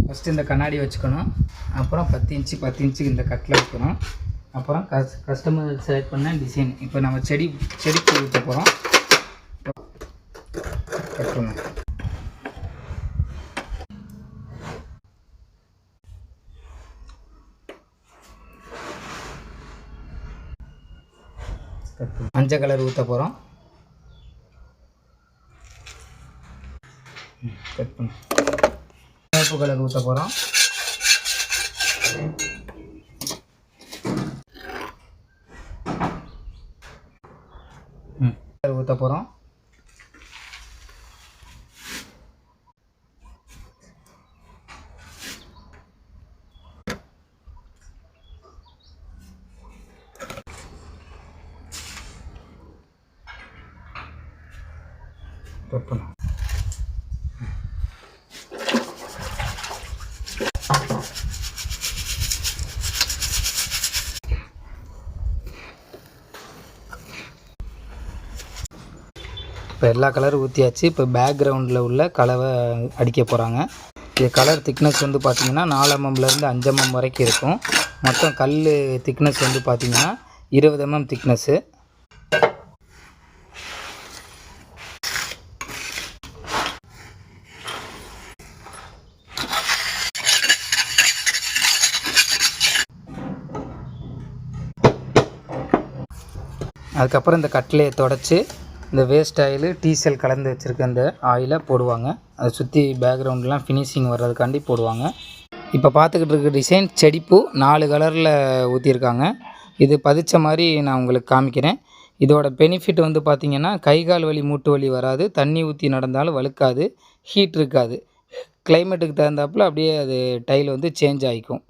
First இந்த கண்ணாடி வச்சுக்கணும். அப்புறம் 10 இன்ச்சுக்கு இந்த கட்டில் வைக்கணும். அப்புறம் கஸ்டமர் செலக்ட் பண்ண டிசைன். இப்போ நம்ம செடிக்கு ஊற்ற போகிறோம். கட்டணும். மஞ்சள் கலர் ஊற்ற போகிறோம். கட் பண்ணு. சிவப்பு கலர் ஊற்ற போகிறோம். ஊற்ற போகிறோம். கட் பண்ணு. இப்போ எல்லா கலரும் ஊற்றியாச்சு. இப்போ பேக்ரவுண்டில் உள்ள கலவை அடிக்க போகிறாங்க. இது கலர் திக்னஸ் வந்து பார்த்திங்கன்னா 4 mmலேருந்து 5 mm வரைக்கும் இருக்கும். மொத்தம் கல் திக்னஸ் வந்து பார்த்திங்கன்னா 20 mm திக்னஸ்ஸு. அதுக்கப்புறம் இந்த கட்டிலையை தொடச்சி இந்த வேஸ்ட் ஆயில் டீசல் கலந்து வச்சுருக்க அந்த ஆயிலை போடுவாங்க. அதை சுற்றி பேக்ரவுண்ட்லாம் ஃபினிஷிங் வர்றதுக்காண்டி போடுவாங்க. இப்போ பார்த்துக்கிட்டு இருக்க டிசைன் செடிப்பூ 4 கலரில் ஊற்றிருக்காங்க. இது பதிச்ச மாதிரி நான் உங்களுக்கு காமிக்கிறேன். இதோட பெனிஃபிட் வந்து பார்த்திங்கன்னா கை கால் வலி மூட்டு வலி வராது. தண்ணி ஊற்றி நடந்தாலும் வழுக்காது. ஹீட் இருக்காது. கிளைமேட்டுக்கு தகுந்தாப்புல அப்படியே அது டைல் வந்து சேஞ்ச் ஆகிக்கும்.